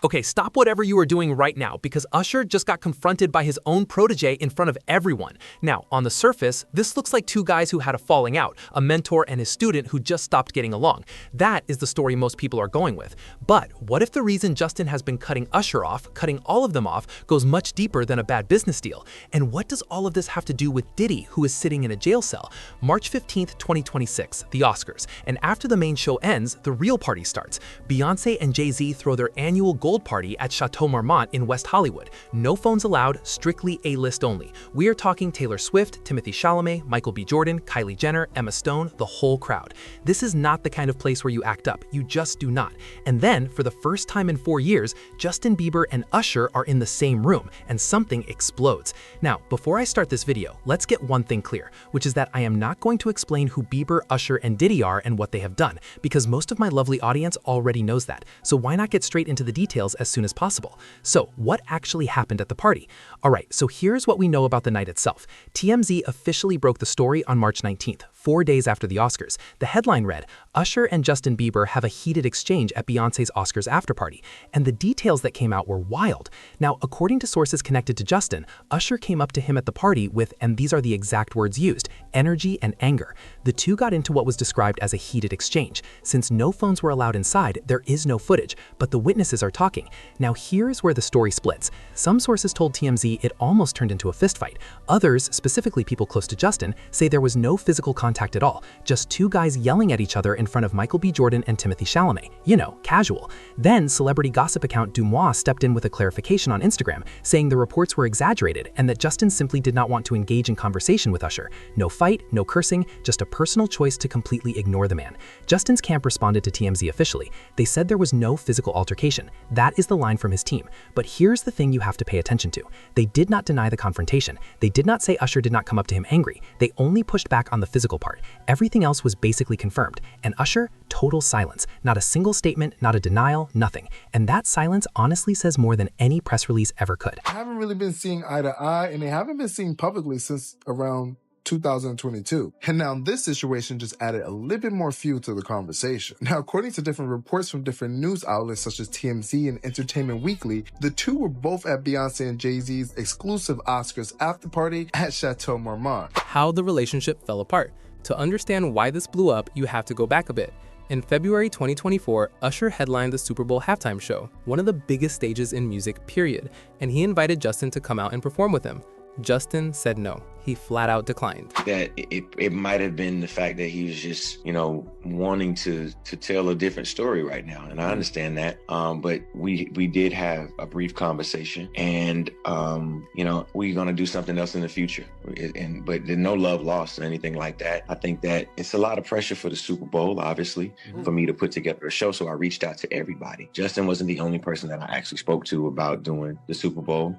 Okay, stop whatever you are doing right now because Usher just got confronted by his own protege in front of everyone. Now, on the surface, this looks like two guys who had a falling out, a mentor and his student who just stopped getting along. That is the story most people are going with. But what if the reason Justin has been cutting Usher off, cutting all of them off, goes much deeper than a bad business deal? And what does all of this have to do with Diddy, who is sitting in a jail cell? March 15th, 2026, the Oscars. And after the main show ends, the real party starts. Beyoncé and Jay-Z throw their annual gold party at Chateau Marmont in West Hollywood. No phones allowed, strictly A-list only. We are talking Taylor Swift, Timothée Chalamet, Michael B. Jordan, Kylie Jenner, Emma Stone, the whole crowd. This is not the kind of place where you act up. You just do not. And then, for the first time in 4 years, Justin Bieber and Usher are in the same room, and something explodes. Now, before I start this video, let's get one thing clear, which is that I am not going to explain who Bieber, Usher, and Diddy are and what they have done, because most of my lovely audience already knows that. So why not get straight into the details as soon as possible? So, what actually happened at the party? Alright, so here's what we know about the night itself. TMZ officially broke the story on March 19th, 4 days after the Oscars. The headline read, "Usher and Justin Bieber have a heated exchange at Beyoncé's Oscars afterparty." And the details that came out were wild. Now, according to sources connected to Justin, Usher came up to him at the party with, and these are the exact words used, energy and anger. The two got into what was described as a heated exchange. Since no phones were allowed inside, there is no footage, but the witnesses are talking. Now, here's where the story splits. Some sources told TMZ it almost turned into a fistfight. Others, specifically people close to Justin, say there was no physical contact at all, just two guys yelling at each other in front of Michael B. Jordan and Timothée Chalamet. You know, casual. Then, celebrity gossip account Dumois stepped in with a clarification on Instagram, saying the reports were exaggerated and that Justin simply did not want to engage in conversation with Usher. No fight, no cursing, just a personal choice to completely ignore the man. Justin's camp responded to TMZ officially. They said there was no physical altercation. That is the line from his team. But here's the thing you have to pay attention to. They did not deny the confrontation. They did not say Usher did not come up to him angry. They only pushed back on the physical part. Everything else was basically confirmed. And Usher, total silence. Not a single statement, not a denial, nothing. And that silence honestly says more than any press release ever could. I haven't really been seeing eye to eye, and they haven't been seen publicly since around 2022. And now this situation just added a little bit more fuel to the conversation. Now, according to different reports from different news outlets such as TMZ and Entertainment Weekly, the two were both at Beyoncé and Jay-Z's exclusive Oscars after party at Chateau Marmont. How the relationship fell apart. To understand why this blew up, you have to go back a bit. In February 2024, Usher headlined the Super Bowl halftime show, one of the biggest stages in music, period, and he invited Justin to come out and perform with him. Justin said no. He flat out declined. That it might have been the fact that he was just, wanting to tell a different story right now. And I understand that. But we did have a brief conversation and, we're going to do something else in the future. But there's no love lost or anything like that. I think that it's a lot of pressure for the Super Bowl, obviously, for me to put together a show. So I reached out to everybody. Justin wasn't the only person that I actually spoke to about doing the Super Bowl.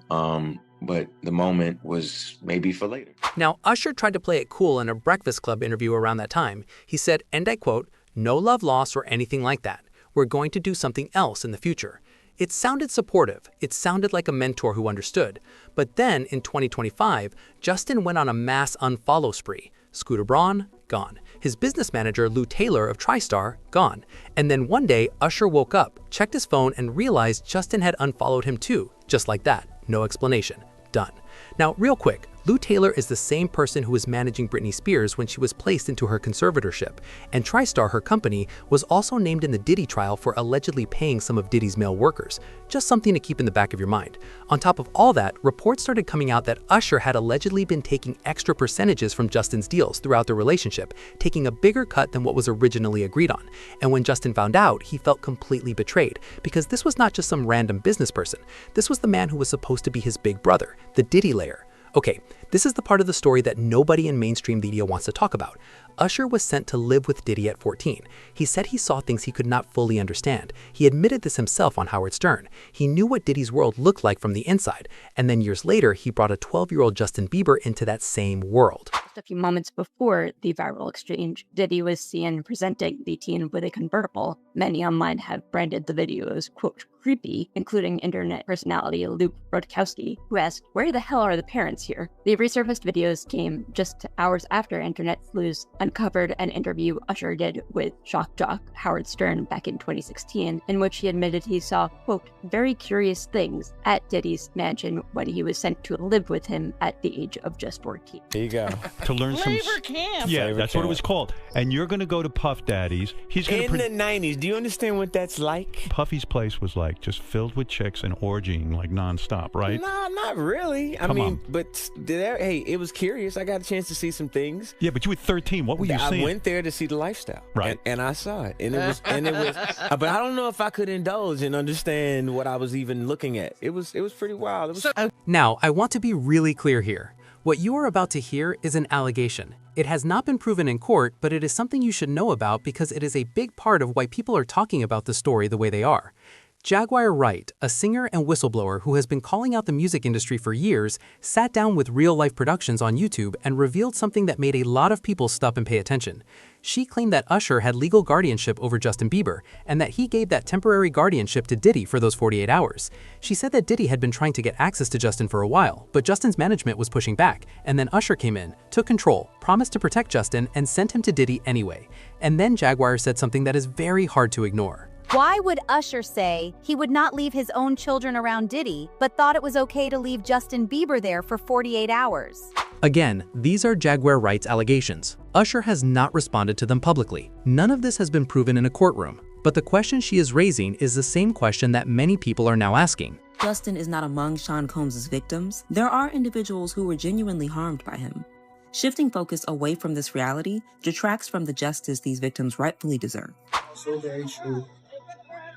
But the moment was maybe for later. Now, Usher tried to play it cool in a Breakfast Club interview around that time. He said, and I quote, "No love lost or anything like that. We're going to do something else in the future." It sounded supportive. It sounded like a mentor who understood. But then, in 2025, Justin went on a mass unfollow spree. Scooter Braun, gone. His business manager, Lou Taylor of TriStar, gone. And then one day, Usher woke up, checked his phone, and realized Justin had unfollowed him too. Just like that. No explanation. Done. Now, real quick, Lou Taylor is the same person who was managing Britney Spears when she was placed into her conservatorship, and TriStar, her company, was also named in the Diddy trial for allegedly paying some of Diddy's male workers. Just something to keep in the back of your mind. On top of all that, reports started coming out that Usher had allegedly been taking extra percentages from Justin's deals throughout their relationship, taking a bigger cut than what was originally agreed on. And when Justin found out, he felt completely betrayed, because this was not just some random business person. This was the man who was supposed to be his big brother, the Diddy layer. Okay, this is the part of the story that nobody in mainstream media wants to talk about. Usher was sent to live with Diddy at 14. He said he saw things he could not fully understand. He admitted this himself on Howard Stern. He knew what Diddy's world looked like from the inside. And then years later, he brought a 12-year-old Justin Bieber into that same world. Just a few moments before the viral exchange, Diddy was seen presenting the teen with a convertible. Many online have branded the video as, quote, creepy, including internet personality Luke Brodkowski, who asked, "Where the hell are the parents here?" The resurfaced videos came just hours after internet sleuths uncovered an interview Usher did with shock jock Howard Stern back in 2016, in which he admitted he saw, quote, very curious things at Diddy's mansion when he was sent to live with him at the age of just 14. There you go. To learn some Flavor camp. Yeah, Flavor that's camp. what it was called. And you're going to go to Puff Daddy's. He's going In to the 90s, do you understand what that's like? Puffy's place was like just filled with chicks and orgying like nonstop, right? No, not really. I Come mean, on. but hey, it was curious. I got a chance to see some things. Yeah, but you were 13. What were you I seeing? went there to see the lifestyle, Right. And I saw it, and it was. But I don't know if I could indulge and understand what I was even looking at. It was pretty wild. It was. Now, I want to be really clear here. What you are about to hear is an allegation. It has not been proven in court, but it is something you should know about because it is a big part of why people are talking about the story the way they are. Jaguar Wright, a singer and whistleblower who has been calling out the music industry for years, sat down with real-life productions on YouTube and revealed something that made a lot of people stop and pay attention. She claimed that Usher had legal guardianship over Justin Bieber and that he gave that temporary guardianship to Diddy for those 48 hours. She said that Diddy had been trying to get access to Justin for a while, but Justin's management was pushing back, and then Usher came in, took control, promised to protect Justin, and sent him to Diddy anyway. And then Jaguar said something that is very hard to ignore. Why would Usher say he would not leave his own children around Diddy, but thought it was okay to leave Justin Bieber there for 48 hours? Again, these are Jaguar Wright's allegations. Usher has not responded to them publicly. None of this has been proven in a courtroom. But the question she is raising is the same question that many people are now asking. Justin is not among Sean Combs' victims. There are individuals who were genuinely harmed by him. Shifting focus away from this reality detracts from the justice these victims rightfully deserve. So very true.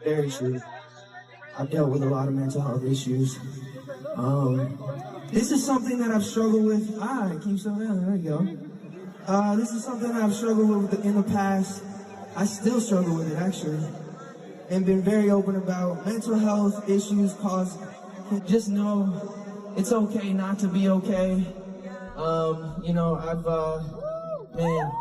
Very true. I've dealt with a lot of mental health issues. This is something that I've struggled with. It keeps on down. There you go. This is something that I've struggled with in the past. I still struggle with it, actually. And been very open about mental health issues cause just know it's okay not to be okay. Man.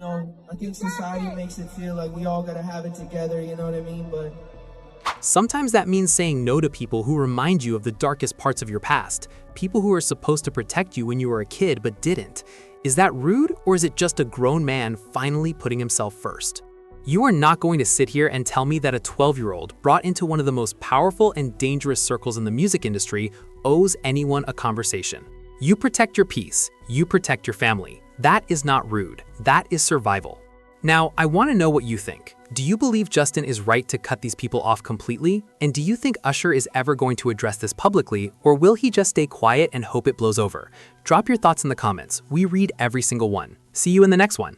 I think society makes it feel like we all gotta have it together, you know what I mean? But sometimes that means saying no to people who remind you of the darkest parts of your past, people who are supposed to protect you when you were a kid but didn't. Is that rude, or is it just a grown man finally putting himself first? You are not going to sit here and tell me that a 12-year-old brought into one of the most powerful and dangerous circles in the music industry owes anyone a conversation. You protect your peace, you protect your family. That is not rude, that is survival. Now, I want to know what you think. Do you believe Justin is right to cut these people off completely? And do you think Usher is ever going to address this publicly, or will he just stay quiet and hope it blows over? Drop your thoughts in the comments. We read every single one. See you in the next one.